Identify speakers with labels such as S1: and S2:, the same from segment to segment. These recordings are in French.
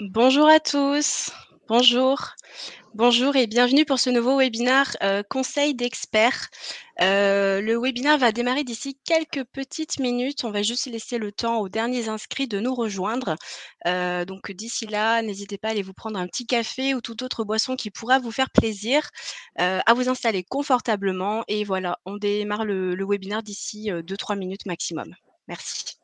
S1: Bonjour à tous. Bonjour. Bonjour et bienvenue pour ce nouveau webinaire conseil d'experts. Le webinaire va démarrer d'ici quelques petites minutes. On va juste laisser le temps aux derniers inscrits de nous rejoindre. Donc d'ici là, n'hésitez pas à aller vous prendre un petit café ou toute autre boisson qui pourra vous faire plaisir, à vous installer confortablement. Et voilà, on démarre le webinaire d'ici 2-3 minutes maximum. Merci.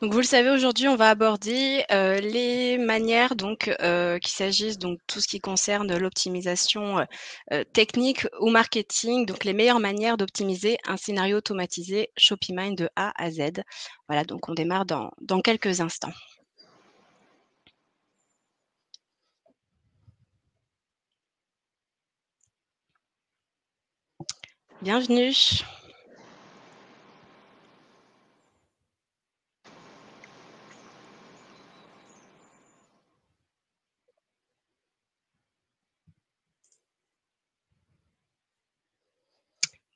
S1: Donc vous le savez, aujourd'hui, on va aborder les manières, qu'il s'agisse donc tout ce qui concerne l'optimisation technique ou marketing, donc les meilleures manières d'optimiser un scénario automatisé ShopeeMind de A à Z. Voilà, donc on démarre dans quelques instants. Bienvenue.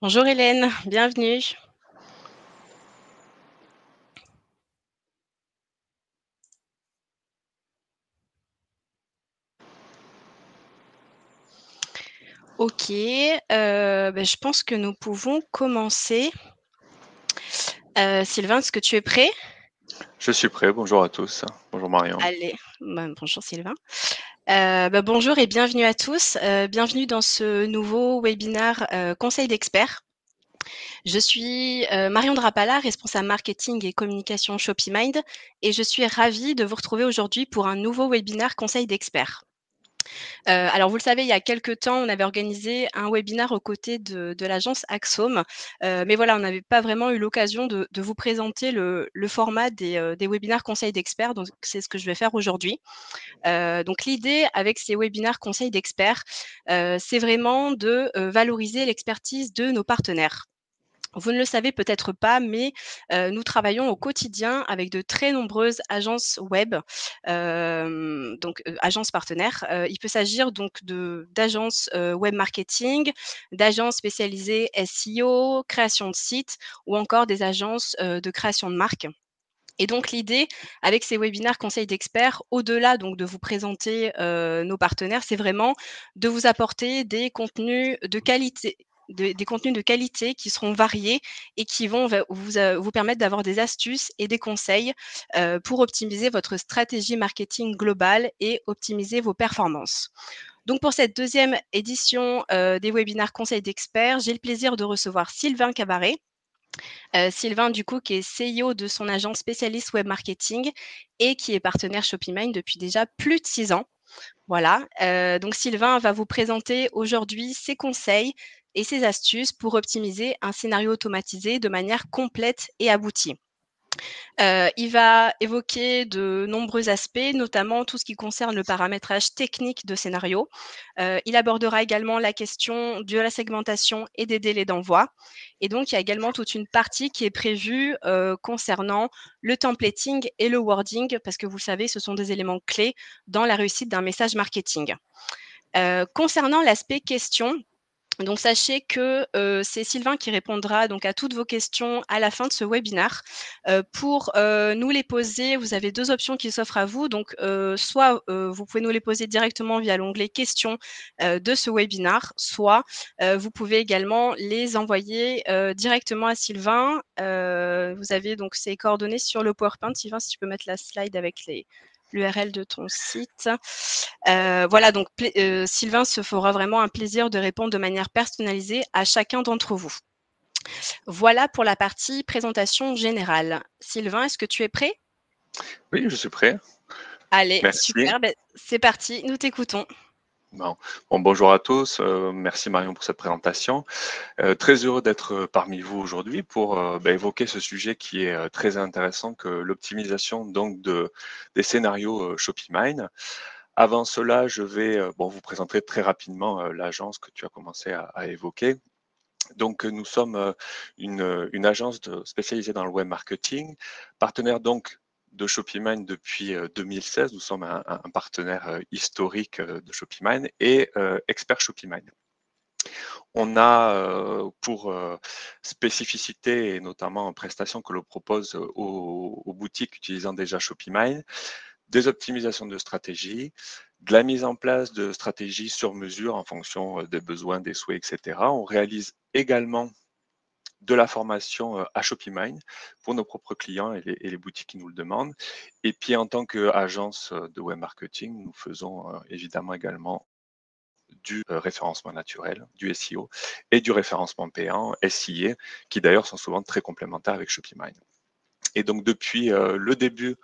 S1: Bonjour Hélène, bienvenue. Ok, je pense que nous pouvons commencer. Sylvain, est-ce que tu es prêt?
S2: Je suis prêt, bonjour à tous. Bonjour Marion.
S1: Allez, bonjour Sylvain. Bonjour et bienvenue à tous. Bienvenue dans ce nouveau webinaire conseil d'experts. Je suis Marion Drapala, responsable marketing et communication ShopeeMind, et je suis ravie de vous retrouver aujourd'hui pour un nouveau webinaire conseil d'experts. Alors vous le savez, il y a quelques temps, on avait organisé un webinaire aux côtés de l'agence Axome, mais voilà, on n'avait pas vraiment eu l'occasion de vous présenter le format des webinaires conseils d'experts, donc c'est ce que je vais faire aujourd'hui. Donc l'idée avec ces webinaires conseils d'experts, c'est vraiment de valoriser l'expertise de nos partenaires. Vous ne le savez peut-être pas, mais nous travaillons au quotidien avec de très nombreuses agences web, agences partenaires. Il peut s'agir donc d'agences web marketing, d'agences spécialisées SEO, création de sites ou encore des agences de création de marque. Et donc l'idée avec ces webinaires conseils d'experts, au-delà donc de vous présenter nos partenaires, c'est vraiment de vous apporter des contenus de qualité, des contenus de qualité qui seront variés et qui vont vous permettre d'avoir des astuces et des conseils pour optimiser votre stratégie marketing globale et optimiser vos performances. Donc pour cette deuxième édition des webinaires conseils d'experts, j'ai le plaisir de recevoir Sylvain Cabaret. Sylvain, du coup, qui est CEO de son agence spécialiste web marketing et qui est partenaire ShopeeMind depuis déjà plus de 6 ans. Voilà, donc Sylvain va vous présenter aujourd'hui ses conseils et ses astuces pour optimiser un scénario automatisé de manière complète et aboutie. Il va évoquer de nombreux aspects, notamment tout ce qui concerne le paramétrage technique de scénario. Il abordera également la question de la segmentation et des délais d'envoi. Et donc, il y a également toute une partie qui est prévue concernant le templating et le wording, parce que vous savez, ce sont des éléments clés dans la réussite d'un message marketing. Concernant l'aspect question, donc sachez que c'est Sylvain qui répondra donc à toutes vos questions à la fin de ce webinaire. Pour nous les poser, vous avez 2 options qui s'offrent à vous. Donc soit vous pouvez nous les poser directement via l'onglet questions de ce webinaire, soit vous pouvez également les envoyer directement à Sylvain. Vous avez donc ses coordonnées sur le PowerPoint. Sylvain, si tu peux mettre la slide avec l'URL de ton site. Voilà, donc Sylvain se fera vraiment un plaisir de répondre de manière personnalisée à chacun d'entre vous. Voilà pour la partie présentation générale. Sylvain, est-ce que tu es prêt?
S2: Oui, je suis prêt.
S1: Allez,
S2: Merci.
S1: super, c'est parti, nous t'écoutons.
S2: Bon. Bonjour à tous. Merci Marion pour cette présentation. Très heureux d'être parmi vous aujourd'hui pour évoquer ce sujet qui est très intéressant que l'optimisation donc des scénarios ShopeeMine. Avant cela, je vais vous présenter très rapidement l'agence que tu as commencé à évoquer. Donc, nous sommes une agence spécialisée dans le web marketing, partenaire donc de ShopeeMine depuis 2016. Nous sommes un partenaire historique de ShopeeMine et expert ShopeeMine. On a pour spécificité et notamment en prestation que l'on propose aux boutiques utilisant déjà ShopeeMine, des optimisations de stratégie, de la mise en place de stratégies sur mesure en fonction des besoins, des souhaits, etc. On réalise également de la formation à ShopeeMine pour nos propres clients et les boutiques qui nous le demandent. Et puis en tant qu'agence de web marketing, nous faisons évidemment également du référencement naturel, du SEO et du référencement payant, SIA, qui d'ailleurs sont souvent très complémentaires avec ShopeeMine. Et donc depuis le début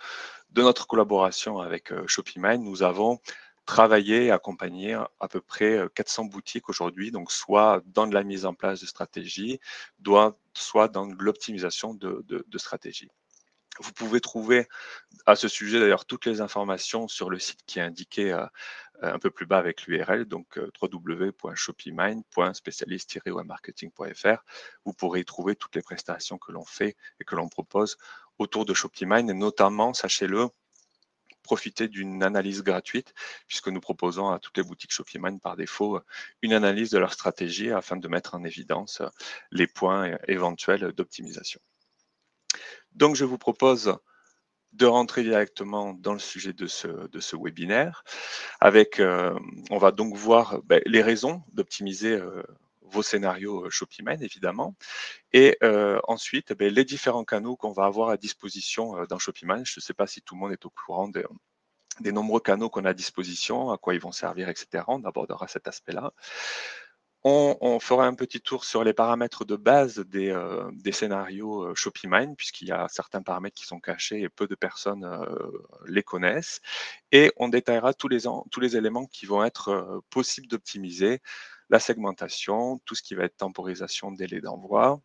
S2: de notre collaboration avec ShopeeMine, nous avons travaillé et accompagné à peu près 400 boutiques aujourd'hui, donc soit dans de la mise en place de stratégies, soit dans de l'optimisation de stratégies. Vous pouvez trouver à ce sujet d'ailleurs toutes les informations sur le site qui est indiqué un peu plus bas avec l'URL, donc www.shopeemine.specialist-webmarketing.fr. Vous pourrez y trouver toutes les prestations que l'on fait et que l'on propose autour de ShopeeMine, et notamment, sachez-le, profiter d'une analyse gratuite, puisque nous proposons à toutes les boutiques ShopeeMine par défaut une analyse de leur stratégie afin de mettre en évidence les points éventuels d'optimisation. Donc, je vous propose de rentrer directement dans le sujet de ce webinaire. On va donc voir les raisons d'optimiser vos scénarios ShopeeMine, évidemment, et ensuite les différents canaux qu'on va avoir à disposition dans ShopeeMine. Je ne sais pas si tout le monde est au courant des nombreux canaux qu'on a à disposition, à quoi ils vont servir, etc. On abordera cet aspect-là. On fera un petit tour sur les paramètres de base des scénarios ShopeeMine, puisqu'il y a certains paramètres qui sont cachés et peu de personnes les connaissent. Et on détaillera tous les éléments qui vont être possibles d'optimiser, la segmentation, tout ce qui va être temporisation, délai d'envoi,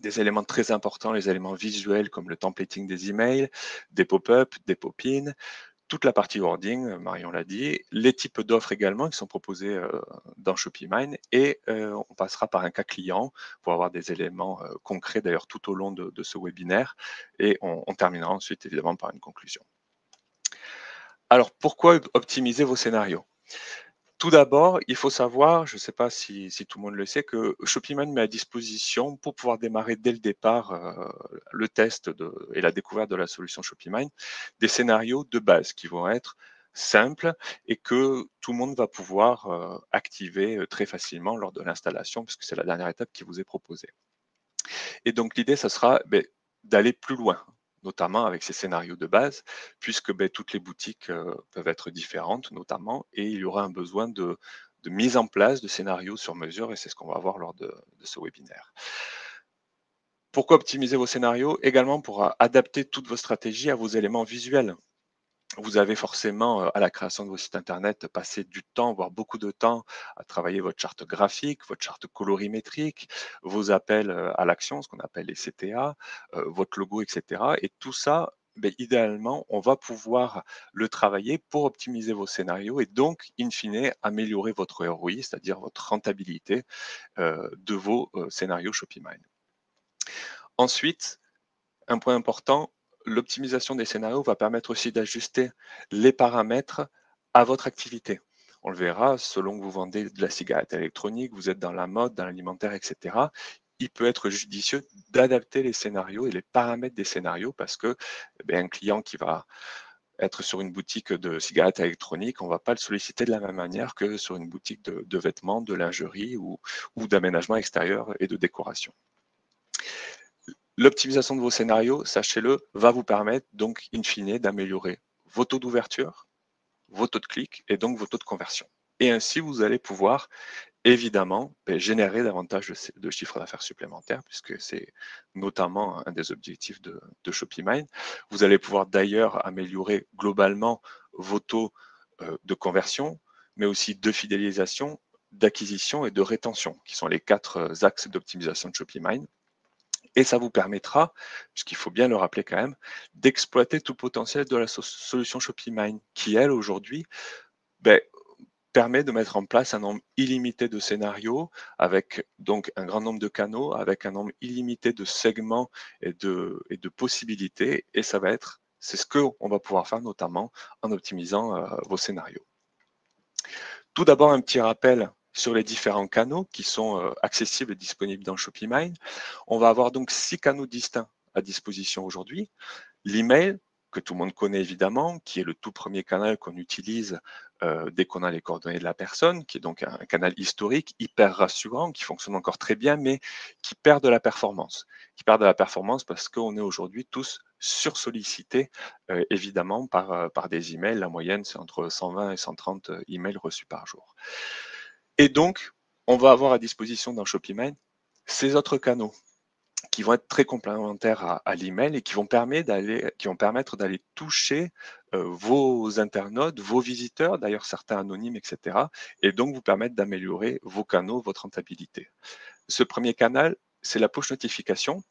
S2: des éléments très importants, les éléments visuels comme le templating des emails, des pop-up, des pop-in, toute la partie wording, Marion l'a dit, les types d'offres également qui sont proposés dans ShopeeMine, et on passera par un cas client pour avoir des éléments concrets d'ailleurs tout au long de ce webinaire, et on terminera ensuite évidemment par une conclusion. Alors pourquoi optimiser vos scénarios? Tout d'abord, il faut savoir, je ne sais pas si tout le monde le sait, que ShopeeMine met à disposition pour pouvoir démarrer dès le départ le test et la découverte de la solution ShopeeMine, des scénarios de base qui vont être simples et que tout le monde va pouvoir activer très facilement lors de l'installation, puisque c'est la dernière étape qui vous est proposée. Et donc l'idée, ça sera d'aller plus loin, notamment avec ces scénarios de base, puisque toutes les boutiques peuvent être différentes, notamment, et il y aura un besoin de mise en place de scénarios sur mesure, et c'est ce qu'on va voir lors de ce webinaire. Pourquoi optimiser vos scénarios? Également pour adapter toutes vos stratégies à vos éléments visuels. Vous avez forcément, à la création de vos sites internet, passé du temps, voire beaucoup de temps, à travailler votre charte graphique, votre charte colorimétrique, vos appels à l'action, ce qu'on appelle les CTA, votre logo, etc. Et tout ça, idéalement, on va pouvoir le travailler pour optimiser vos scénarios et donc, in fine, améliorer votre ROI, c'est-à-dire votre rentabilité de vos scénarios ShopeeMine. Ensuite, un point important, l'optimisation des scénarios va permettre aussi d'ajuster les paramètres à votre activité. On le verra, selon que vous vendez de la cigarette électronique, vous êtes dans la mode, dans l'alimentaire, etc. Il peut être judicieux d'adapter les scénarios et les paramètres des scénarios parce que un client qui va être sur une boutique de cigarettes électroniques, on ne va pas le solliciter de la même manière que sur une boutique de vêtements, de lingerie ou d'aménagement extérieur et de décoration. L'optimisation de vos scénarios, sachez-le, va vous permettre donc, in fine, d'améliorer vos taux d'ouverture, vos taux de clic et donc vos taux de conversion. Et ainsi, vous allez pouvoir évidemment générer davantage de chiffre d'affaires supplémentaires, puisque c'est notamment un des objectifs de ShopeeMine. Vous allez pouvoir d'ailleurs améliorer globalement vos taux de conversion, mais aussi de fidélisation, d'acquisition et de rétention, qui sont les 4 axes d'optimisation de ShopeeMine. Et ça vous permettra, puisqu'il faut bien le rappeler quand même, d'exploiter tout le potentiel de la solution ShopeeMine, qui elle aujourd'hui ben, permet de mettre en place un nombre illimité de scénarios, avec donc un grand nombre de canaux, avec un nombre illimité de segments et de possibilités. Et c'est ce qu'on va pouvoir faire notamment en optimisant vos scénarios. Tout d'abord, un petit rappel sur les différents canaux qui sont accessibles et disponibles dans ShopeeMine. On va avoir donc 6 canaux distincts à disposition aujourd'hui. L'email, que tout le monde connaît évidemment, qui est le tout premier canal qu'on utilise dès qu'on a les coordonnées de la personne, qui est donc un canal historique, hyper rassurant, qui fonctionne encore très bien, mais qui perd de la performance. Qui perd de la performance parce qu'on est aujourd'hui tous sursollicités, évidemment, par des emails. La moyenne, c'est entre 120 et 130 emails reçus par jour. Et donc, on va avoir à disposition dans ShopeeMine ces autres canaux qui vont être très complémentaires à l'email et qui vont permettre d'aller toucher vos internautes, vos visiteurs, d'ailleurs certains anonymes, etc. Et donc vous permettre d'améliorer vos canaux, votre rentabilité. Ce premier canal, c'est la push notification.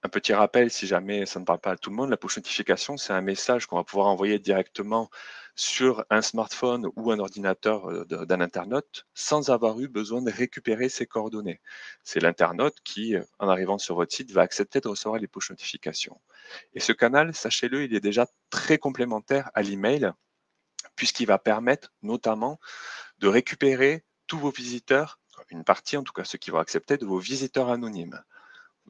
S2: Un petit rappel, si jamais ça ne parle pas à tout le monde, la push notification, c'est un message qu'on va pouvoir envoyer directement sur un smartphone ou un ordinateur d'un internaute sans avoir eu besoin de récupérer ses coordonnées. C'est l'internaute qui, en arrivant sur votre site, va accepter de recevoir les push notifications. Et ce canal, sachez-le, il est déjà très complémentaire à l'email puisqu'il va permettre notamment de récupérer tous vos visiteurs, une partie en tout cas ceux qui vont accepter, de vos visiteurs anonymes.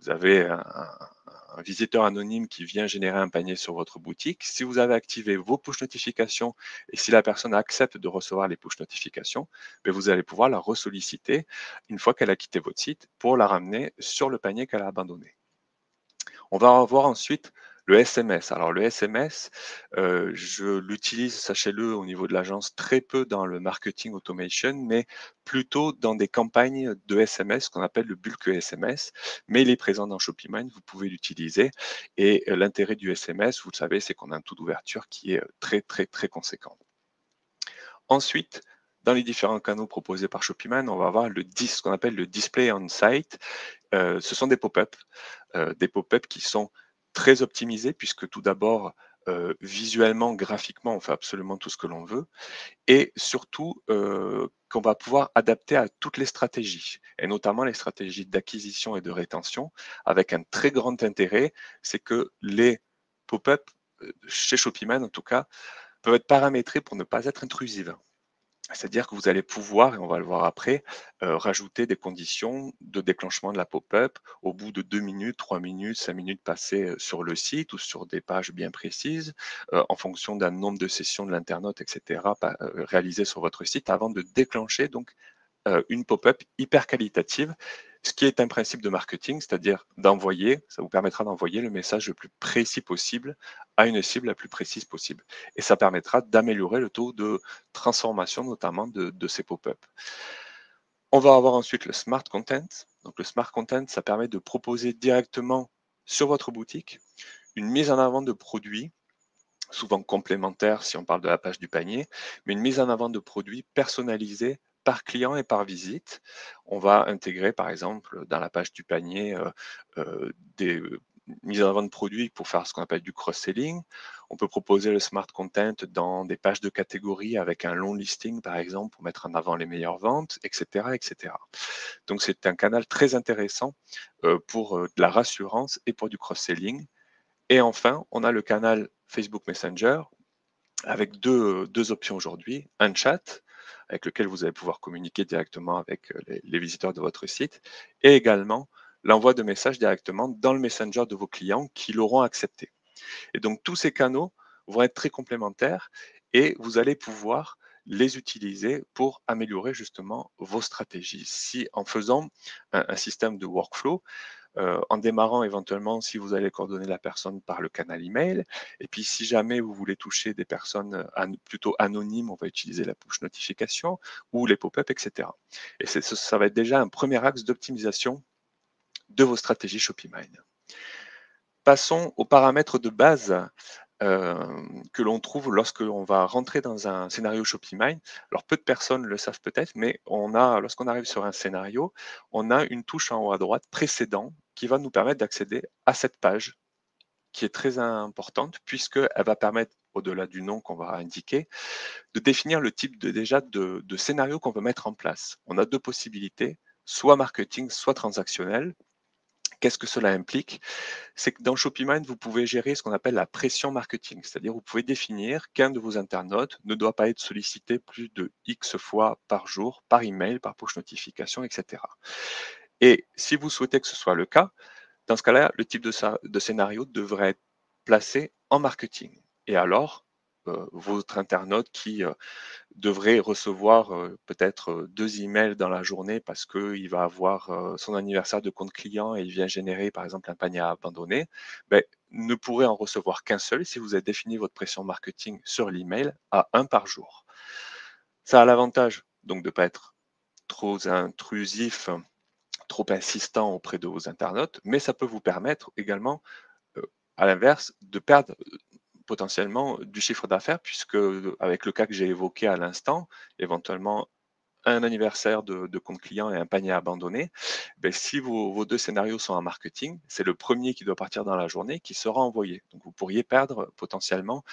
S2: Vous avez un visiteur anonyme qui vient générer un panier sur votre boutique. Si vous avez activé vos push notifications et si la personne accepte de recevoir les push notifications, ben vous allez pouvoir la ressolliciter une fois qu'elle a quitté votre site pour la ramener sur le panier qu'elle a abandonné. On va avoir ensuite le SMS. Alors le SMS, je l'utilise, sachez-le, au niveau de l'agence très peu dans le marketing automation, mais plutôt dans des campagnes de SMS, qu'on appelle le bulk SMS. Mais il est présent dans ShopeeMine, vous pouvez l'utiliser. Et l'intérêt du SMS, vous le savez, c'est qu'on a un taux d'ouverture qui est très, très, très conséquent. Ensuite, dans les différents canaux proposés par ShopeeMine, on va avoir ce qu'on appelle le display on site. Ce sont des pop-up, qui sont très optimisés puisque tout d'abord, visuellement, graphiquement, on fait absolument tout ce que l'on veut et surtout qu'on va pouvoir adapter à toutes les stratégies et notamment les stratégies d'acquisition et de rétention avec un très grand intérêt, c'est que les pop-up, chez ShopeeMine en tout cas, peuvent être paramétrés pour ne pas être intrusives. C'est-à-dire que vous allez pouvoir, et on va le voir après, rajouter des conditions de déclenchement de la pop-up au bout de 2 minutes, 3 minutes, 5 minutes passées sur le site ou sur des pages bien précises, en fonction d'un nombre de sessions de l'internaute, etc., réalisées sur votre site avant de déclencher donc une pop-up hyper qualitative, ce qui est un principe de marketing, c'est-à-dire d'envoyer, ça vous permettra d'envoyer le message le plus précis possible à une cible la plus précise possible. Et ça permettra d'améliorer le taux de transformation, notamment de ces pop-up. On va avoir ensuite le smart content. Donc le smart content, ça permet de proposer directement sur votre boutique une mise en avant de produits, souvent complémentaires si on parle de la page du panier, mais une mise en avant de produits personnalisés par client et par visite. On va intégrer par exemple dans la page du panier des mises en avant de produits pour faire ce qu'on appelle du cross-selling. On peut proposer le smart content dans des pages de catégories avec un long listing par exemple pour mettre en avant les meilleures ventes, etc. etc. Donc c'est un canal très intéressant pour de la rassurance et pour du cross-selling. Et enfin, on a le canal Facebook Messenger avec deux options aujourd'hui. Un chat avec lequel vous allez pouvoir communiquer directement avec les visiteurs de votre site et également l'envoi de messages directement dans le Messenger de vos clients qui l'auront accepté. Et donc tous ces canaux vont être très complémentaires et vous allez pouvoir les utiliser pour améliorer justement vos stratégies. Si en faisant un système de workflow, en démarrant éventuellement si vous allez coordonner la personne par le canal email. Et puis si jamais vous voulez toucher des personnes plutôt anonymes, on va utiliser la push notification ou les pop-up, etc. Et ça va être déjà un premier axe d'optimisation de vos stratégies ShopeeMine. Passons aux paramètres de base que l'on trouve lorsque l'on va rentrer dans un scénario ShopeeMine. Alors peu de personnes le savent peut-être, mais lorsqu'on arrive sur un scénario, on a une touche en haut à droite précédent qui va nous permettre d'accéder à cette page qui est très importante puisqu'elle va permettre, au-delà du nom qu'on va indiquer, de définir le type de scénario qu'on veut mettre en place. On a deux possibilités, soit marketing, soit transactionnel. Qu'est-ce que cela implique? C'est que dans ShopeeMine, vous pouvez gérer ce qu'on appelle la pression marketing, c'est-à-dire vous pouvez définir qu'un de vos internautes ne doit pas être sollicité plus de X fois par jour, par email, par push notification, etc. Et si vous souhaitez que ce soit le cas, dans ce cas-là, le type de scénario devrait être placé en marketing. Et alors, votre internaute qui devrait recevoir peut-être 2 emails dans la journée parce qu'il va avoir son anniversaire de compte client et il vient générer par exemple un panier à abandonner, ben, ne pourrait en recevoir qu'un seul si vous avez défini votre pression marketing sur l'email à 1 par jour. Ça a l'avantage donc de ne pas être trop intrusif, trop insistant auprès de vos internautes, mais ça peut vous permettre également, à l'inverse, de perdre potentiellement du chiffre d'affaires, puisque avec le cas que j'ai évoqué à l'instant, éventuellement un anniversaire de compte client et un panier abandonné, ben, si vos deux scénarios sont en marketing, c'est le premier qui doit partir dans la journée qui sera envoyé. Donc vous pourriez perdre potentiellement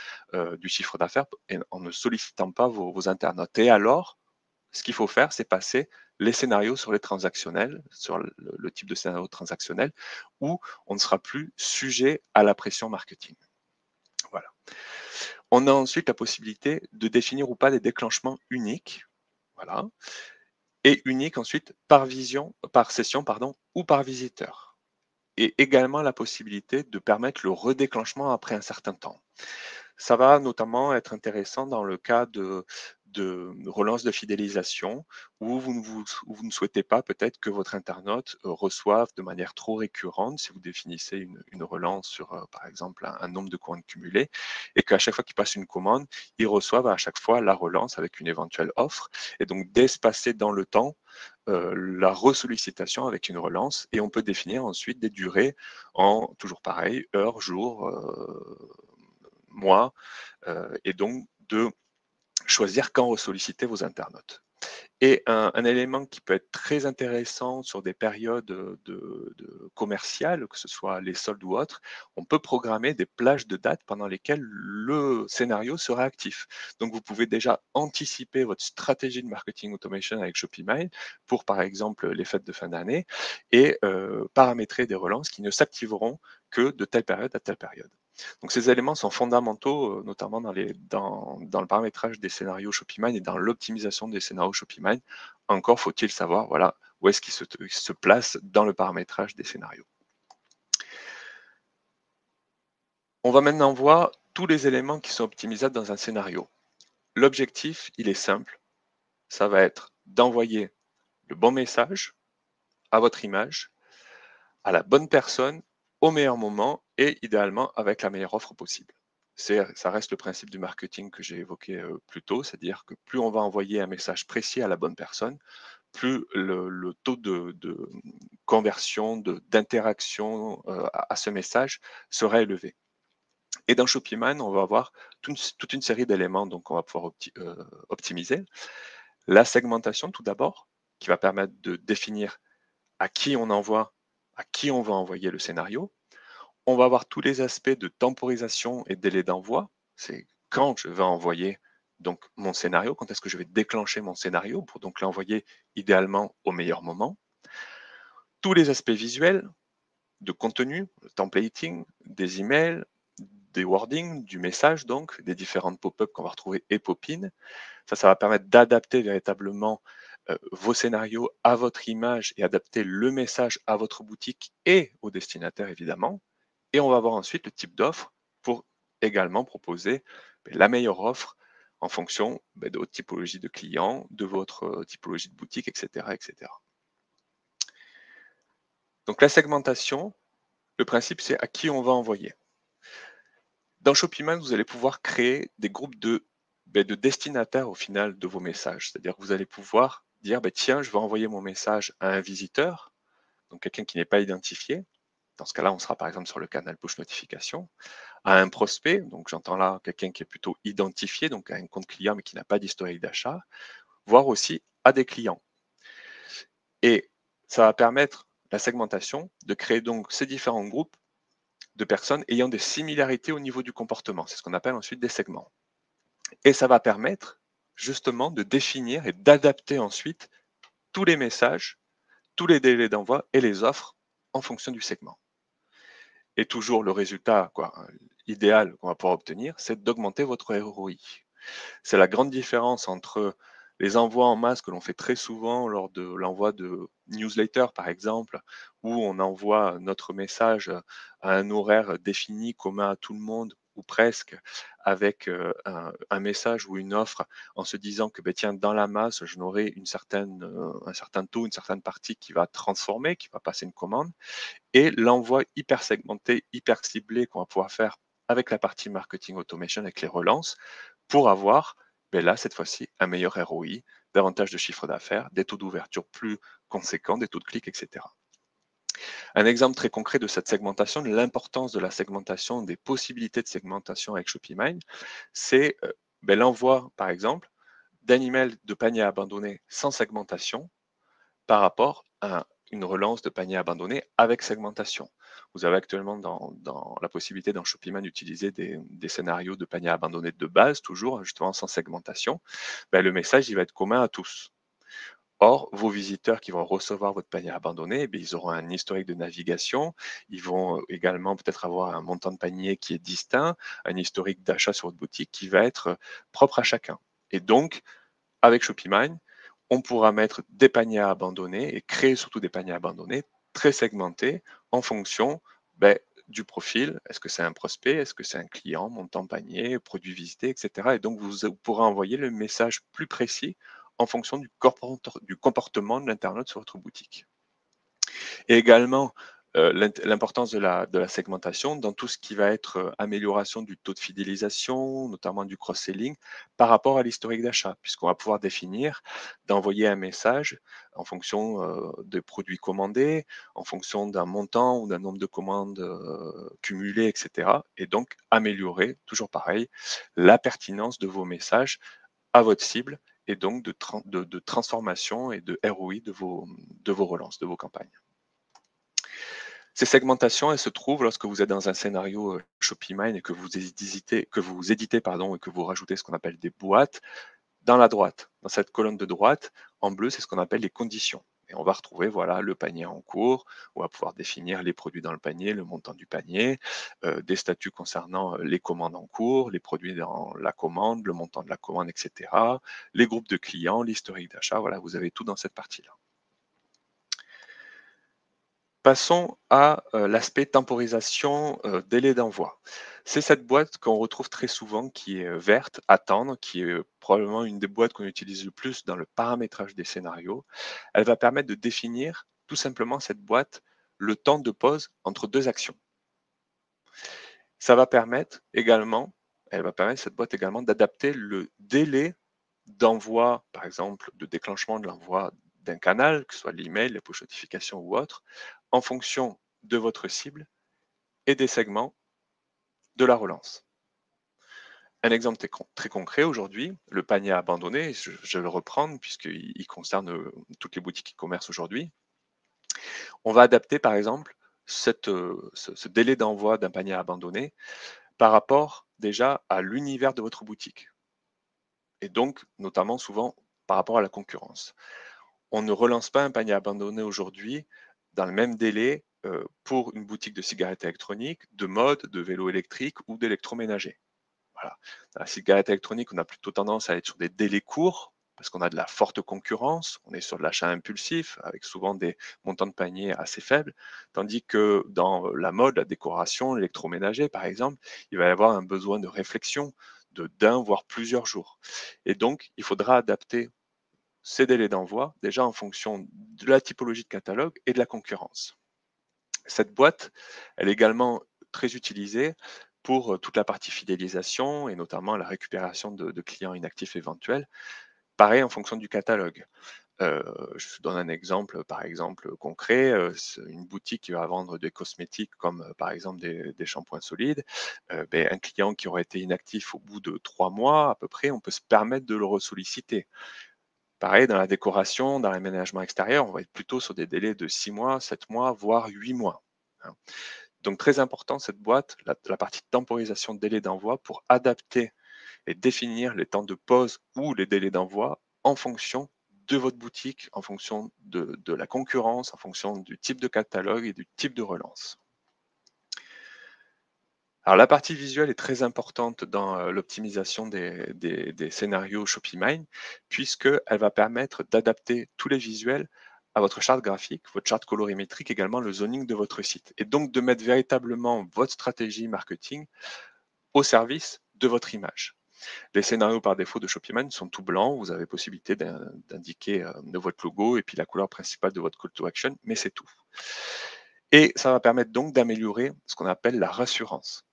S2: du chiffre d'affaires en ne sollicitant pas vos internautes. Et alors, ce qu'il faut faire, c'est passer les scénarios sur les transactionnels, sur le type de scénario transactionnel, où on ne sera plus sujet à la pression marketing. Voilà. On a ensuite la possibilité de définir ou pas des déclenchements uniques. Voilà. Et uniques ensuite par session, pardon, ou par visiteur. Et également la possibilité de permettre le redéclenchement après un certain temps. Ça va notamment être intéressant dans le cas de relance de fidélisation où vous ne souhaitez pas peut-être que votre internaute reçoive de manière trop récurrente, si vous définissez une relance sur, par exemple, un nombre de commandes cumulées, et qu'à chaque fois qu'il passe une commande, il reçoive à chaque fois la relance avec une éventuelle offre, et donc d'espacer dans le temps la resollicitation avec une relance, et on peut définir ensuite des durées en, toujours pareil, heures, jours, mois, et donc de choisir quand ressolliciter vos internautes. Et un élément qui peut être très intéressant sur des périodes commerciales, que ce soit les soldes ou autres, on peut programmer des plages de dates pendant lesquelles le scénario sera actif. Donc vous pouvez déjà anticiper votre stratégie de marketing automation avec ShopeeMine pour par exemple les fêtes de fin d'année et paramétrer des relances qui ne s'activeront que de telle période à telle période. Donc ces éléments sont fondamentaux, notamment dans le paramétrage des scénarios ShopeeMine et dans l'optimisation des scénarios ShopeeMine. Encore faut-il savoir voilà, où est-ce qu'ils se placent dans le paramétrage des scénarios. On va maintenant voir tous les éléments qui sont optimisables dans un scénario. L'objectif, il est simple, ça va être d'envoyer le bon message à votre image, à la bonne personne, au meilleur moment et idéalement avec la meilleure offre possible. Ça reste le principe du marketing que j'ai évoqué plus tôt, c'est-à-dire que plus on va envoyer un message précis à la bonne personne, plus le taux de conversion, d'interaction à ce message sera élevé. Et dans ShopeeMine, on va avoir toute une série d'éléments donc on va pouvoir optimiser. La segmentation tout d'abord, qui va permettre de définir à qui on envoie, à qui on va envoyer le scénario. On va avoir tous les aspects de temporisation et délai d'envoi. C'est quand je vais envoyer donc mon scénario, quand est-ce que je vais déclencher mon scénario pour donc l'envoyer idéalement au meilleur moment. Tous les aspects visuels de contenu, le templating, des emails, des wordings, du message donc, des différentes pop-up qu'on va retrouver et pop-in. Ça va permettre d'adapter véritablement vos scénarios à votre image et adapter le message à votre boutique et au destinataire évidemment. Et on va voir ensuite le type d'offre pour également proposer la meilleure offre en fonction de votre typologie de client, de votre typologie de boutique, etc., etc. Donc la segmentation, le principe, c'est à qui on va envoyer. Dans ShopeeMan, vous allez pouvoir créer des groupes de destinataires au final de vos messages. C'est-à-dire que vous allez pouvoir dire, tiens, je vais envoyer mon message à un visiteur, donc quelqu'un qui n'est pas identifié. Dans ce cas-là, on sera par exemple sur le canal push notification, à un prospect, donc j'entends là quelqu'un qui est plutôt identifié, donc à un compte client mais qui n'a pas d'historique d'achat, voire aussi à des clients. Et ça va permettre la segmentation de créer donc ces différents groupes de personnes ayant des similarités au niveau du comportement. C'est ce qu'on appelle ensuite des segments. Et ça va permettre justement de définir et d'adapter ensuite tous les messages, tous les délais d'envoi et les offres en fonction du segment. Et toujours le résultat idéal qu'on va pouvoir obtenir, c'est d'augmenter votre ROI. C'est la grande différence entre les envois en masse que l'on fait très souvent lors de l'envoi de newsletters, par exemple, où on envoie notre message à un horaire défini, commun à tout le monde, ou presque, avec un message ou une offre en se disant que tiens, dans la masse, je n'aurai un certain taux, une certaine partie qui va transformer, qui va passer une commande, et l'envoi hyper segmenté, hyper ciblé qu'on va pouvoir faire avec la partie marketing automation, avec les relances, pour avoir, là, cette fois-ci, un meilleur ROI, davantage de chiffre d'affaires, des taux d'ouverture plus conséquents, des taux de clics, etc. Un exemple très concret de cette segmentation, de l'importance de la segmentation, des possibilités de segmentation avec ShopeeMine, c'est l'envoi, par exemple, d'un email de panier abandonné sans segmentation par rapport à une relance de panier abandonné avec segmentation. Vous avez actuellement dans la possibilité dans ShopeeMan d'utiliser des scénarios de panier abandonné de base, toujours justement sans segmentation. Le message il va être commun à tous. Or, vos visiteurs qui vont recevoir votre panier abandonné, ils auront un historique de navigation, ils vont également peut-être avoir un montant de panier qui est distinct, un historique d'achat sur votre boutique qui va être propre à chacun. Et donc, avec ShopeeMine, on pourra mettre des paniers abandonnés et créer surtout des paniers abandonnés très segmentés en fonction du profil. Est-ce que c'est un prospect? Est-ce que c'est un client? Montant panier, produit visité, etc. Et donc, vous pourrez envoyer le message plus précis en fonction du comportement de l'internaute sur votre boutique. Et également, l'importance de la segmentation dans tout ce qui va être amélioration du taux de fidélisation, notamment du cross-selling, par rapport à l'historique d'achat, puisqu'on va pouvoir définir d'envoyer un message en fonction des produits commandés, en fonction d'un montant ou d'un nombre de commandes cumulées, etc. Et donc améliorer, toujours pareil, la pertinence de vos messages à votre cible et donc de transformation et de ROI de vos relances, de vos campagnes. Ces segmentations, elles se trouvent lorsque vous êtes dans un scénario ShopeeMine et que vous éditez pardon, et que vous rajoutez ce qu'on appelle des boîtes. Dans la droite, dans cette colonne de droite, en bleu, c'est ce qu'on appelle les conditions. Et on va retrouver le panier en cours, on va pouvoir définir les produits dans le panier, le montant du panier, des statuts concernant les commandes en cours, les produits dans la commande, le montant de la commande, etc. Les groupes de clients, l'historique d'achat, voilà, vous avez tout dans cette partie-là. Passons à l'aspect temporisation, délai d'envoi. C'est cette boîte qu'on retrouve très souvent qui est verte, attendre, qui est probablement une des boîtes qu'on utilise le plus dans le paramétrage des scénarios. Elle va permettre de définir tout simplement cette boîte, le temps de pause entre deux actions. Ça va permettre également, Elle va permettre cette boîte également d'adapter le délai d'envoi, par exemple, de déclenchement de l'envoi d'un canal, que ce soit l'email, les push notifications ou autre, en fonction de votre cible et des segments de la relance. Un exemple très concret aujourd'hui, le panier abandonné, je vais le reprendre puisqu'il concerne toutes les boutiques e-commerce aujourd'hui. On va adapter par exemple ce délai d'envoi d'un panier abandonné par rapport déjà à l'univers de votre boutique et donc notamment souvent par rapport à la concurrence. On ne relance pas un panier abandonné aujourd'hui dans le même délai pour une boutique de cigarettes électroniques, de mode, de vélos électriques ou d'électroménager. Voilà. Dans la cigarette électronique, on a plutôt tendance à être sur des délais courts parce qu'on a de la forte concurrence, on est sur de l'achat impulsif avec souvent des montants de panier assez faibles, tandis que dans la mode, la décoration, l'électroménager par exemple, il va y avoir un besoin de réflexion d'un voire plusieurs jours. Et donc, il faudra adapter ces délais d'envoi déjà en fonction de la typologie de catalogue et de la concurrence. Cette boîte, elle est également très utilisée pour toute la partie fidélisation et notamment la récupération de clients inactifs éventuels. Pareil en fonction du catalogue. Je vous donne un exemple, par exemple, concret, c'est une boutique qui va vendre des cosmétiques comme, par exemple des shampoings solides, un client qui aurait été inactif au bout de 3 mois à peu près, on peut se permettre de le ressolliciter. Pareil dans la décoration, dans l'aménagement extérieur, on va être plutôt sur des délais de 6 mois, 7 mois, voire 8 mois, hein. Donc très important cette boîte, la partie temporisation de délai d'envoi pour adapter et définir les temps de pause ou les délais d'envoi en fonction de votre boutique, en fonction de la concurrence, en fonction du type de catalogue et du type de relance. Alors la partie visuelle est très importante dans l'optimisation des scénarios ShopeeMine, puisqu'elle va permettre d'adapter tous les visuels à votre charte graphique, votre charte colorimétrique, également le zoning de votre site. Et donc de mettre véritablement votre stratégie marketing au service de votre image. Les scénarios par défaut de ShopeeMine sont tout blancs. Vous avez possibilité d'indiquer votre logo et puis la couleur principale de votre call to action, mais c'est tout. Et ça va permettre donc d'améliorer ce qu'on appelle la rassurance.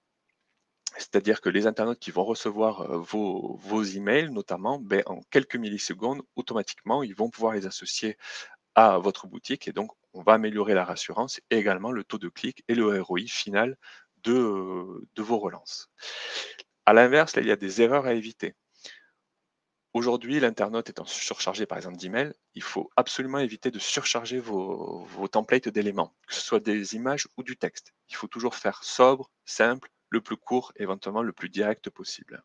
S2: C'est-à-dire que les internautes qui vont recevoir vos emails, notamment, en quelques millisecondes, automatiquement, ils vont pouvoir les associer à votre boutique et donc on va améliorer la rassurance et également le taux de clic et le ROI final de vos relances. À l'inverse, il y a des erreurs à éviter. Aujourd'hui, l'internaute étant surchargé par exemple d'emails, il faut absolument éviter de surcharger vos templates d'éléments, que ce soit des images ou du texte. Il faut toujours faire sobre, simple, le plus court, éventuellement le plus direct possible.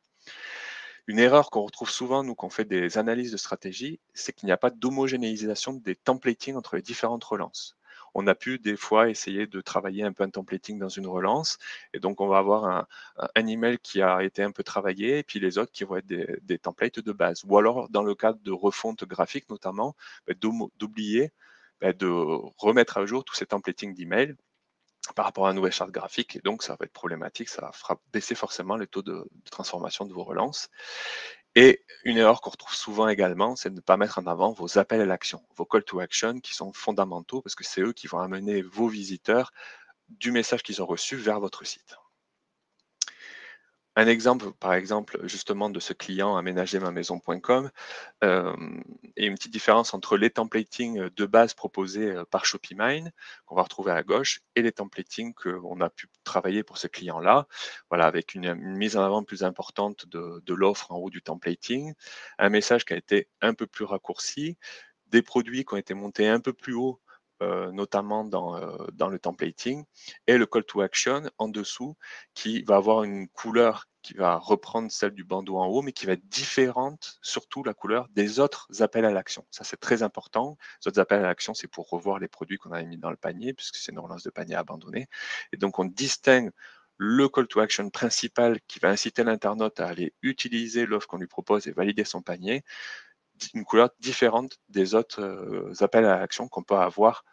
S2: Une erreur qu'on retrouve souvent, nous, quand on fait des analyses de stratégie, c'est qu'il n'y a pas d'homogénéisation des templating entre les différentes relances. On a pu des fois essayer de travailler un peu un templating dans une relance, et donc on va avoir un email qui a été un peu travaillé, et puis les autres qui vont être des templates de base. Ou alors, dans le cadre de refonte graphique notamment, d'oublier de remettre à jour tous ces templating d'emails par rapport à une nouvelle charte graphique, et donc ça va être problématique, ça fera baisser forcément les taux de transformation de vos relances. Et une erreur qu'on retrouve souvent également, c'est de ne pas mettre en avant vos appels à l'action, vos call to action qui sont fondamentaux parce que c'est eux qui vont amener vos visiteurs du message qu'ils ont reçu vers votre site. Un exemple, par exemple, justement de ce client aménagermamaison.com, et une petite différence entre les templating de base proposés par ShopeeMine, qu'on va retrouver à gauche, et les templating qu'on a pu travailler pour ce client-là, voilà, avec une mise en avant plus importante de l'offre en haut du templating, un message qui a été un peu plus raccourci, des produits qui ont été montés un peu plus haut, notamment dans le templating, et le call to action en dessous, qui va avoir une couleur qui va reprendre celle du bandeau en haut, mais qui va être différente, surtout la couleur, des autres appels à l'action. Ça, c'est très important. Les autres appels à l'action, c'est pour revoir les produits qu'on avait mis dans le panier, puisque c'est une relance de panier abandonné. Et donc, on distingue le call to action principal qui va inciter l'internaute à aller utiliser l'offre qu'on lui propose et valider son panier, une couleur différente des autres appels à l'action qu'on peut avoir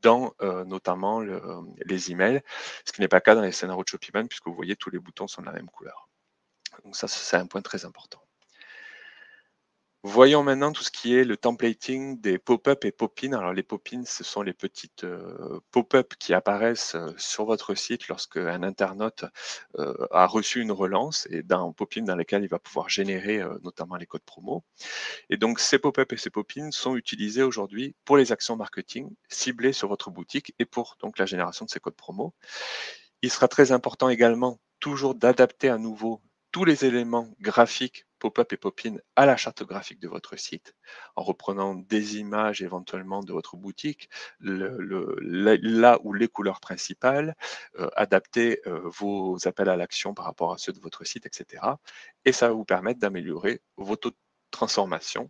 S2: dans notamment les emails, ce qui n'est pas le cas dans les scénarios de ShopeeMine, puisque vous voyez, tous les boutons sont de la même couleur. Donc ça, c'est un point très important. Voyons maintenant tout ce qui est le templating des pop-up et pop-in. Alors les pop-in, ce sont les petites pop-up qui apparaissent sur votre site lorsque un internaute a reçu une relance, et d'un pop-in dans lesquels il va pouvoir générer notamment les codes promo. Et donc ces pop-up et ces pop-in sont utilisés aujourd'hui pour les actions marketing ciblées sur votre boutique et pour donc la génération de ces codes promo. Il sera très important également toujours d'adapter à nouveau tous les éléments graphiques pop-up et pop-in à la charte graphique de votre site, en reprenant des images éventuellement de votre boutique, là où les couleurs principales, adapter vos appels à l'action par rapport à ceux de votre site, etc. Et ça va vous permettre d'améliorer vos taux de transformation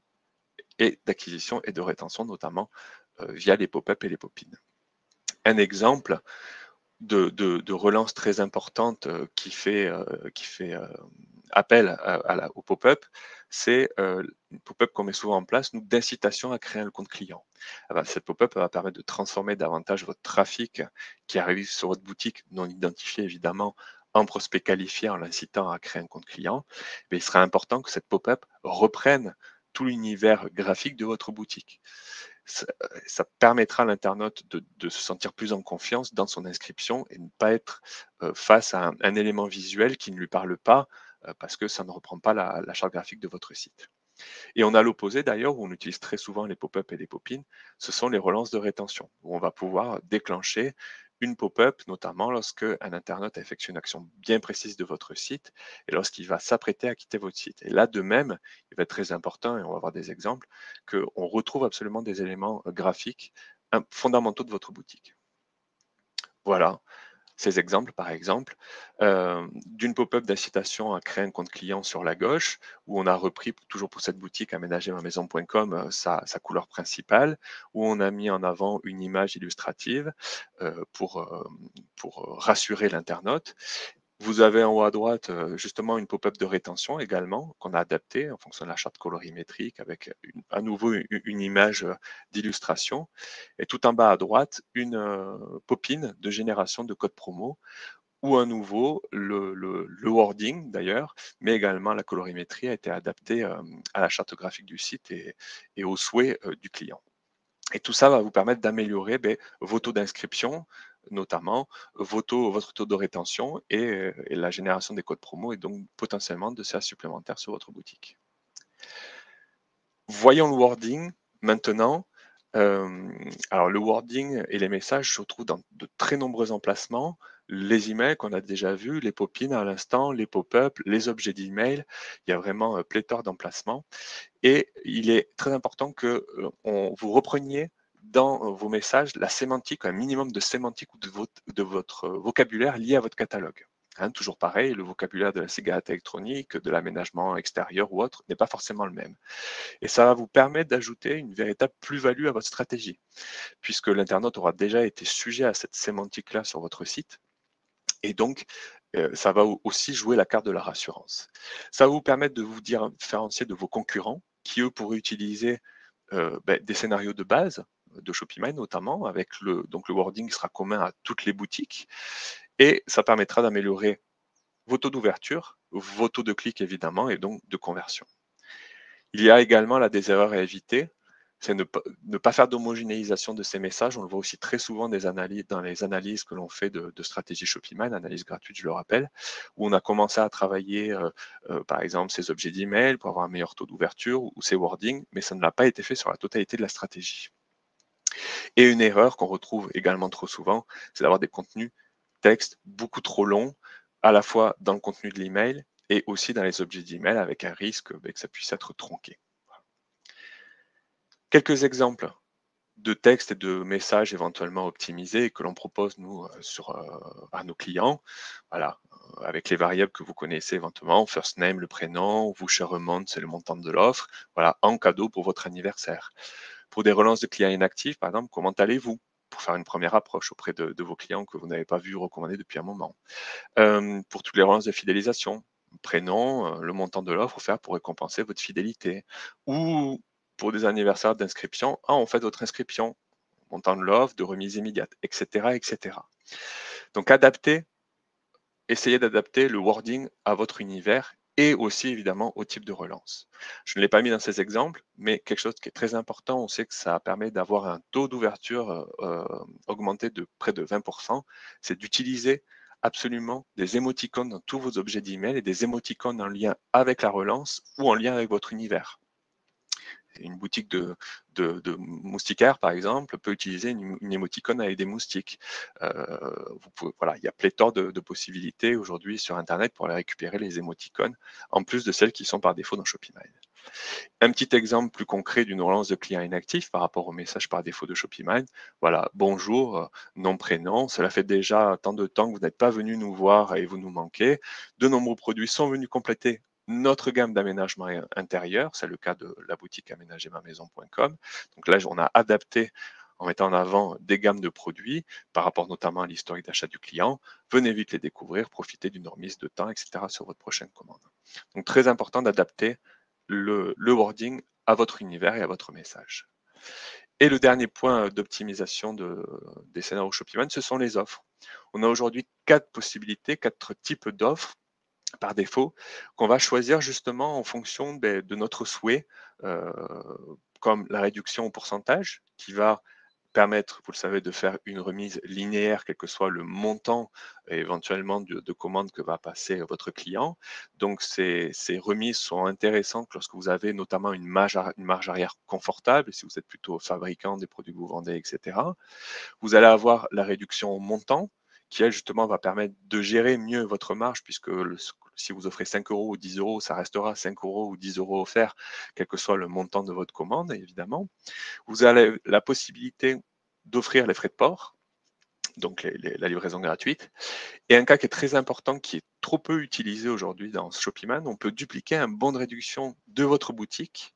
S2: et d'acquisition et de rétention, notamment via les pop-up et les pop-in. Un exemple de relance très importante qui fait appel au pop-up, c'est une pop-up qu'on met souvent en place, nous, d'incitation à créer un compte client. Cette pop-up va permettre de transformer davantage votre trafic qui arrive sur votre boutique, non identifié évidemment, en prospect qualifié, en l'incitant à créer un compte client. Mais il sera important que cette pop-up reprenne tout l'univers graphique de votre boutique. ça permettra à l'internaute de se sentir plus en confiance dans son inscription et ne pas être face à un élément visuel qui ne lui parle pas parce que ça ne reprend pas la charte graphique de votre site. Et on a l'opposé d'ailleurs, où on utilise très souvent les pop-up et les pop-in, ce sont les relances de rétention, où on va pouvoir déclencher une pop-up, notamment lorsque un internaute effectue une action bien précise de votre site et lorsqu'il va s'apprêter à quitter votre site. Et là, de même, il va être très important, et on va voir des exemples, qu'on retrouve absolument des éléments graphiques fondamentaux de votre boutique. Voilà, ces exemples, par exemple, d'une pop-up d'incitation à créer un compte client sur la gauche, où on a repris, toujours pour cette boutique aménagermamaison.com, sa couleur principale, où on a mis en avant une image illustrative pour rassurer l'internaute. Vous avez en haut à droite justement une pop-up de rétention également qu'on a adaptée en fonction de la charte colorimétrique avec à nouveau une image d'illustration. Et tout en bas à droite, une pop-in de génération de code promo ou à nouveau le wording d'ailleurs, mais également la colorimétrie a été adaptée à la charte graphique du site et aux souhaits du client. Et tout ça va vous permettre d'améliorer vos taux d'inscription, notamment votre taux de rétention et la génération des codes promo et donc potentiellement de services supplémentaires sur votre boutique. Voyons le wording maintenant. Alors le wording et les messages se retrouvent dans de très nombreux emplacements. Les emails qu'on a déjà vus, les pop-ins à l'instant, les pop-up, les objets d'email. Il y a vraiment pléthore d'emplacements. Et il est très important que vous repreniez dans vos messages la sémantique, un minimum de sémantique ou de votre vocabulaire lié à votre catalogue. Hein, toujours pareil, le vocabulaire de la cigarette électronique, de l'aménagement extérieur ou autre n'est pas forcément le même. Et ça va vous permettre d'ajouter une véritable plus-value à votre stratégie, puisque l'internaute aura déjà été sujet à cette sémantique-là sur votre site. Et donc, ça va aussi jouer la carte de la rassurance. Ça va vous permettre de vous différencier de vos concurrents qui, eux, pourraient utiliser des scénarios de base de Shopify notamment, avec donc le wording qui sera commun à toutes les boutiques. Et ça permettra d'améliorer vos taux d'ouverture, vos taux de clic évidemment, et donc de conversion. Il y a également là des erreurs à éviter. C'est ne pas faire d'homogénéisation de ces messages. On le voit aussi très souvent dans les analyses que l'on fait de stratégie Shopify, analyse gratuite, je le rappelle, où on a commencé à travailler, par exemple, ces objets d'email pour avoir un meilleur taux d'ouverture ou ces wordings, mais ça ne l'a pas été fait sur la totalité de la stratégie. Et une erreur qu'on retrouve également trop souvent, c'est d'avoir des contenus texte beaucoup trop longs, à la fois dans le contenu de l'email et aussi dans les objets d'email, avec un risque que ça puisse être tronqué. Quelques exemples de textes et de messages éventuellement optimisés que l'on propose nous à nos clients. Voilà, avec les variables que vous connaissez éventuellement, first name, le prénom, share amount, c'est le montant de l'offre, voilà, en cadeau pour votre anniversaire. Pour des relances de clients inactifs, par exemple, comment allez-vous? Pour faire une première approche auprès de vos clients que vous n'avez pas vu recommander depuis un moment. Pour toutes les relances de fidélisation, prénom, le montant de l'offre offert pour récompenser votre fidélité. Ou pour des anniversaires d'inscription, on fait votre inscription, montant de l'offre, de remise immédiate, etc., etc. Donc essayez d'adapter le wording à votre univers et aussi évidemment au type de relance. Je ne l'ai pas mis dans ces exemples, mais quelque chose qui est très important, on sait que ça permet d'avoir un taux d'ouverture augmenté de près de 20%, c'est d'utiliser absolument des émoticônes dans tous vos objets d'email et des émoticônes en lien avec la relance ou en lien avec votre univers. Une boutique de moustiquaires, par exemple, peut utiliser une émoticône avec des moustiques. Voilà, il y a pléthore de possibilités aujourd'hui sur Internet pour aller récupérer les émoticônes, en plus de celles qui sont par défaut dans Shopify. Un petit exemple plus concret d'une relance de client inactif par rapport au message par défaut de Shopify. Voilà, bonjour, nom, prénom, cela fait déjà tant de temps que vous n'êtes pas venu nous voir et vous nous manquez. De nombreux produits sont venus compléter notre gamme d'aménagement intérieur, c'est le cas de la boutique aménagermamaison.com. Donc là, on a adapté en mettant en avant des gammes de produits par rapport notamment à l'historique d'achat du client. Venez vite les découvrir, profitez d'une remise de temps, etc. sur votre prochaine commande. Donc très important d'adapter le wording à votre univers et à votre message. Et le dernier point d'optimisation des scénarios Shopify, ce sont les offres. On a aujourd'hui 4 possibilités, 4 types d'offres par défaut, qu'on va choisir justement en fonction de notre souhait comme la réduction au pourcentage qui va permettre, vous le savez, de faire une remise linéaire, quel que soit le montant éventuellement de commande que va passer votre client. Donc ces remises sont intéressantes lorsque vous avez notamment une marge arrière confortable, si vous êtes plutôt fabricant des produits que vous vendez, etc. Vous allez avoir la réduction au montant qui, elle, justement, va permettre de gérer mieux votre marge, puisque si vous offrez 5 euros ou 10 euros, ça restera 5 euros ou 10 euros offerts, quel que soit le montant de votre commande, évidemment. Vous avez la possibilité d'offrir les frais de port, donc la livraison gratuite. Et un cas qui est très important, qui est trop peu utilisé aujourd'hui dans Shopify, on peut dupliquer un bon de réduction de votre boutique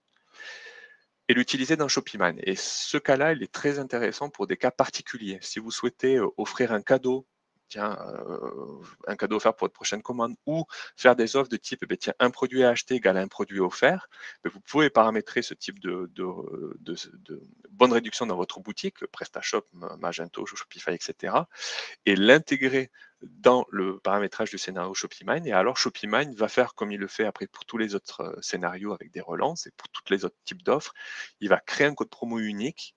S2: et l'utiliser dans Shopify. Et ce cas-là, il est très intéressant pour des cas particuliers. Si vous souhaitez offrir un cadeau, tiens, un cadeau offert pour votre prochaine commande, ou faire des offres de type, eh bien, tiens, un produit à acheter égale un produit offert, ben, vous pouvez paramétrer ce type de bonne réduction dans votre boutique, PrestaShop, Magento, Shopify, etc., et l'intégrer dans le paramétrage du scénario ShopeeMine. Et alors ShopeeMine va faire comme il le fait après pour tous les autres scénarios avec des relances et pour tous les autres types d'offres. Il va créer un code promo unique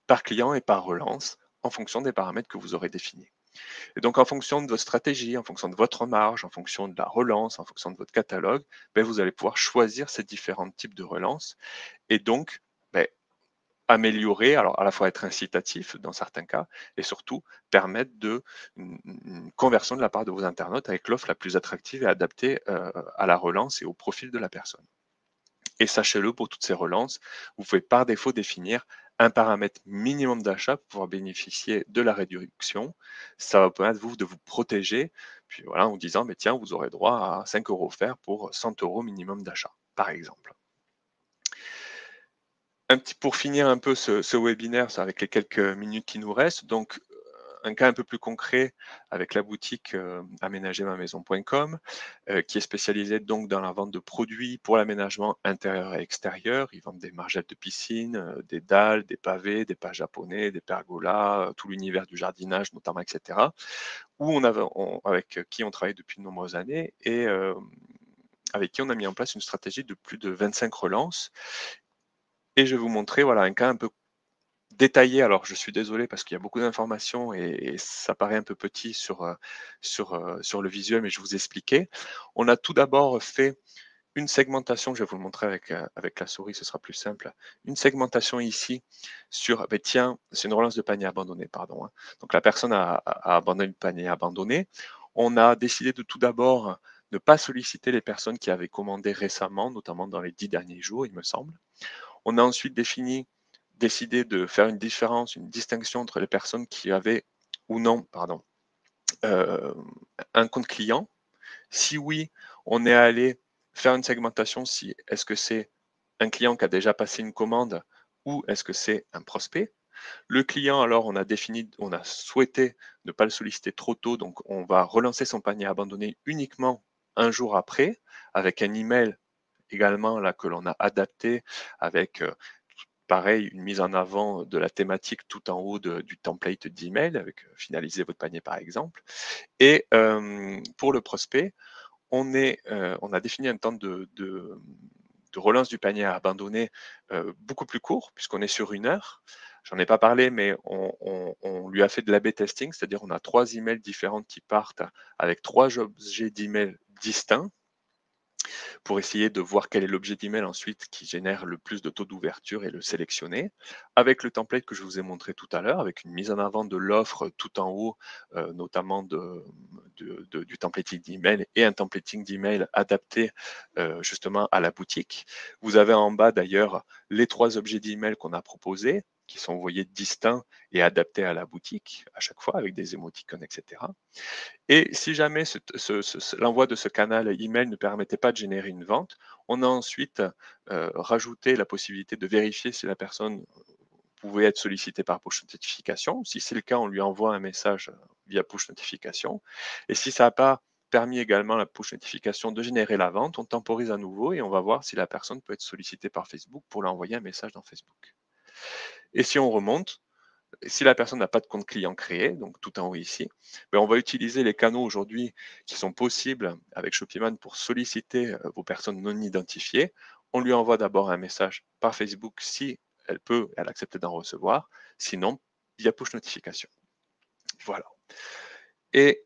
S2: par client et par relance en fonction des paramètres que vous aurez définis. Et donc en fonction de votre stratégie, en fonction de votre marge, en fonction de la relance, en fonction de votre catalogue, ben, vous allez pouvoir choisir ces différents types de relance et donc ben, améliorer, alors à la fois être incitatif dans certains cas, et surtout permettre une conversion de la part de vos internautes avec l'offre la plus attractive et adaptée à la relance et au profil de la personne. Et sachez-le, pour toutes ces relances, vous pouvez par défaut définir un paramètre minimum d'achat pour pouvoir bénéficier de la réduction. Ça va permettre vous de vous protéger, puis voilà, en disant, mais tiens, vous aurez droit à 5 euros offerts pour 100 euros minimum d'achat, par exemple. Pour finir un peu ce webinaire, c'est avec les quelques minutes qui nous restent, donc un cas un peu plus concret avec la boutique aménagermamaison.com qui est spécialisée donc dans la vente de produits pour l'aménagement intérieur et extérieur. Ils vendent des margettes de piscine, des dalles, des pavés, des pas japonais, des pergolas, tout l'univers du jardinage notamment, etc. Avec qui on travaille depuis de nombreuses années et avec qui on a mis en place une stratégie de plus de 25 relances. Et je vais vous montrer voilà, un cas un peu détaillé. Alors, je suis désolé parce qu'il y a beaucoup d'informations et ça paraît un peu petit sur le visuel, mais je vais vous expliquer. On a tout d'abord fait une segmentation, je vais vous le montrer avec la souris, ce sera plus simple. Une segmentation ici sur, ben tiens, c'est une relance de panier abandonné, pardon. Donc, la personne a abandonné le panier abandonné. On a décidé de tout d'abord ne pas solliciter les personnes qui avaient commandé récemment, notamment dans les 10 derniers jours, il me semble. On a ensuite décidé de faire une différence, une distinction entre les personnes qui avaient ou non, pardon, un compte client. Si oui, on est allé faire une segmentation si est-ce que c'est un client qui a déjà passé une commande ou est-ce que c'est un prospect. Le client, alors, on a souhaité ne pas le solliciter trop tôt, donc on va relancer son panier abandonné uniquement un jour après, avec un email également là que l'on a adapté avec pareil, une mise en avant de la thématique tout en haut du template d'email avec finaliser votre panier par exemple. Et pour le prospect, on a défini un temps de relance du panier à abandonner beaucoup plus court, puisqu'on est sur 1 heure. J'en ai pas parlé, mais on lui a fait de l'A/B testing, c'est-à-dire on a 3 emails différents qui partent avec 3 objets d'email distincts pour essayer de voir quel est l'objet d'email ensuite qui génère le plus de taux d'ouverture et le sélectionner. Avec le template que je vous ai montré tout à l'heure, avec une mise en avant de l'offre tout en haut, notamment du templating d'email et un templating d'email adapté justement à la boutique. Vous avez en bas d'ailleurs les 3 objets d'email qu'on a proposés, qui sont, vous voyez, distincts et adaptés à la boutique à chaque fois avec des émoticônes, etc. Et si jamais l'envoi de ce canal email ne permettait pas de générer une vente, on a ensuite rajouté la possibilité de vérifier si la personne pouvait être sollicitée par push notification. Si c'est le cas, on lui envoie un message via push notification. Et si ça n'a pas permis également la push notification de générer la vente, on temporise à nouveau et on va voir si la personne peut être sollicitée par Facebook pour lui envoyer un message dans Facebook. Et si on remonte, si la personne n'a pas de compte client créé, donc tout en haut ici, ben on va utiliser les canaux aujourd'hui qui sont possibles avec Shopify pour solliciter vos personnes non identifiées. On lui envoie d'abord un message par Facebook si elle accepte d'en recevoir. Sinon, via push notification. Voilà. Et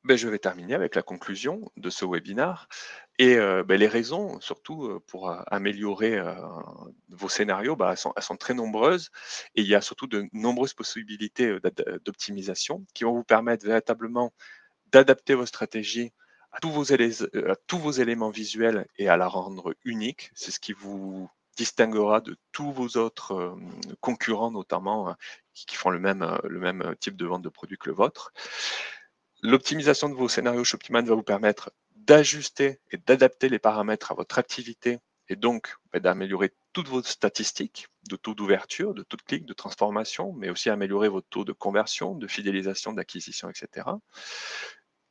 S2: je vais terminer avec la conclusion de ce webinaire et les raisons surtout, pour, améliorer, vos scénarios, elles sont très nombreuses et il y a surtout de nombreuses possibilités, d'optimisation qui vont vous permettre véritablement d'adapter vos stratégies à tous vos éléments visuels et à la rendre unique. C'est ce qui vous distinguera de tous vos autres, concurrents notamment, qui font le même type de vente de produits que le vôtre. L'optimisation de vos scénarios Shopify va vous permettre d'ajuster et d'adapter les paramètres à votre activité et donc d'améliorer toutes vos statistiques de taux d'ouverture, de taux de clic, de transformation, mais aussi améliorer votre taux de conversion, de fidélisation, d'acquisition, etc.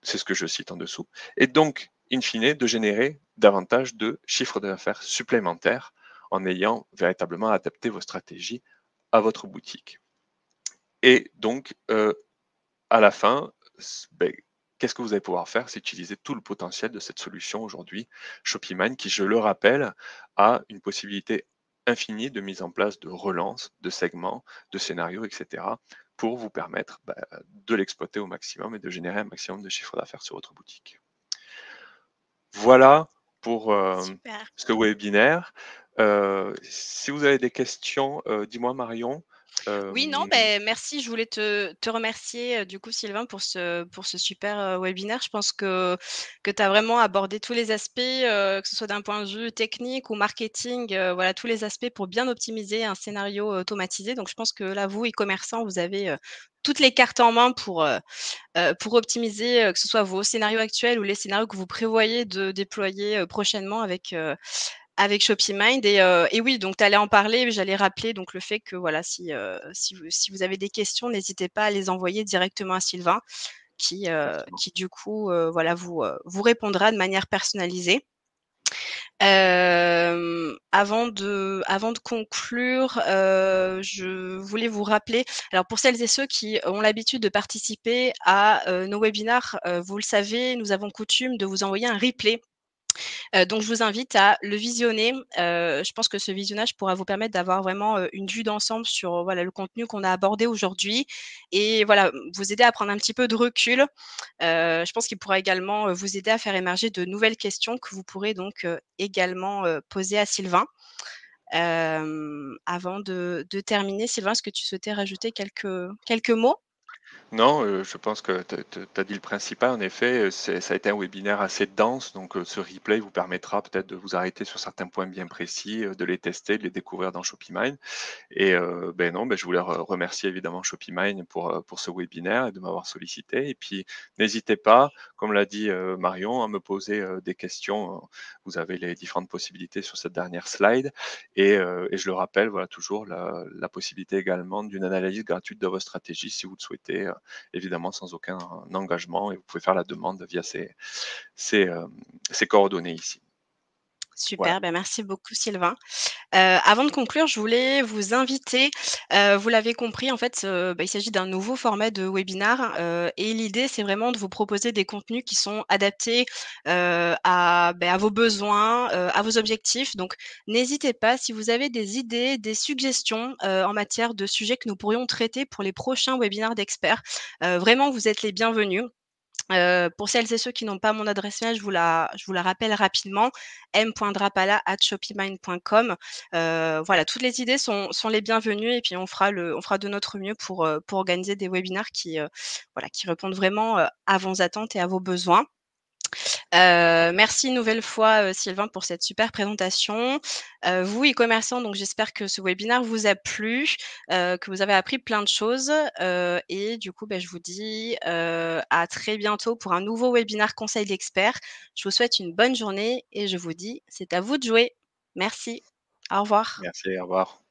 S2: C'est ce que je cite en dessous. Et donc, in fine, de générer davantage de chiffres d'affaires supplémentaires en ayant véritablement adapté vos stratégies à votre boutique. Et donc, à la fin, qu'est-ce que vous allez pouvoir faire? C'est utiliser tout le potentiel de cette solution aujourd'hui, ShopeeMine, qui, je le rappelle, a une possibilité infinie de mise en place de relance, de segments, de scénarios, etc., pour vous permettre de l'exploiter au maximum et de générer un maximum de chiffre d'affaires sur votre boutique. Voilà pour
S1: Super.
S2: ce webinaire. Si vous avez des questions, dis-moi Marion.
S1: Oui, non, merci. Je voulais te remercier, du coup, Sylvain, pour ce super, webinaire. Je pense que tu as vraiment abordé tous les aspects, que ce soit d'un point de vue technique ou marketing, voilà, tous les aspects pour bien optimiser un scénario automatisé. Donc je pense que là, vous, e-commerçants, vous avez, toutes les cartes en main pour optimiser, que ce soit vos scénarios actuels ou les scénarios que vous prévoyez de déployer, prochainement avec ShopeeMind et oui, donc tu allais en parler, j'allais rappeler donc le fait que voilà, si vous avez des questions, n'hésitez pas à les envoyer directement à Sylvain
S2: Exactement.
S1: qui du coup, voilà, vous répondra de manière personnalisée. Avant de conclure, je voulais vous rappeler, alors pour celles et ceux qui ont l'habitude de participer à, nos webinars, vous le savez, nous avons coutume de vous envoyer un replay. Donc je vous invite à le visionner. Je pense que ce visionnage pourra vous permettre d'avoir vraiment, une vue d'ensemble sur, voilà, le contenu qu'on a abordé aujourd'hui et voilà, vous aider à prendre un petit peu de recul. Je pense qu'il pourra également, vous aider à faire émerger de nouvelles questions que vous pourrez donc, également, poser à Sylvain. Avant de terminer, Sylvain, est-ce que tu souhaitais rajouter quelques mots?
S2: Non, je pense que tu as dit le principal. En effet, ça a été un webinaire assez dense, donc ce replay vous permettra peut-être de vous arrêter sur certains points bien précis, de les tester, de les découvrir dans ShopeeMine. Et non, je voulais remercier évidemment ShopeeMine pour ce webinaire et de m'avoir sollicité. Et puis, n'hésitez pas, comme l'a dit Marion, à me poser des questions. Vous avez les différentes possibilités sur cette dernière slide. Et je le rappelle, voilà toujours la possibilité également d'une analyse gratuite de votre stratégie si vous le souhaitez, évidemment sans aucun engagement. Et vous pouvez faire la demande via ces, euh, ces coordonnées ici. Voilà.
S1: Super, merci beaucoup Sylvain. Avant de conclure, je voulais vous inviter, vous l'avez compris en fait, il s'agit d'un nouveau format de webinar, et l'idée c'est vraiment de vous proposer des contenus qui sont adaptés, à vos besoins, à vos objectifs. Donc n'hésitez pas si vous avez des idées, des suggestions, en matière de sujets que nous pourrions traiter pour les prochains webinaires d'experts, vraiment vous êtes les bienvenus. Pour celles et ceux qui n'ont pas mon adresse mail, je vous la rappelle rapidement, m.drapala@shopimind.com. Voilà, toutes les idées sont les bienvenues et puis on fera de notre mieux pour organiser des webinaires voilà, qui répondent vraiment, à vos attentes et à vos besoins. Merci une nouvelle fois, Sylvain pour cette super présentation. Vous e-commerçants, donc j'espère que ce webinaire vous a plu, que vous avez appris plein de choses, et du coup, je vous dis, à très bientôt pour un nouveau webinaire conseil d'experts. Je vous souhaite une bonne journée et je vous dis: «C'est à vous de jouer». Merci. Au revoir.
S2: Merci, au revoir.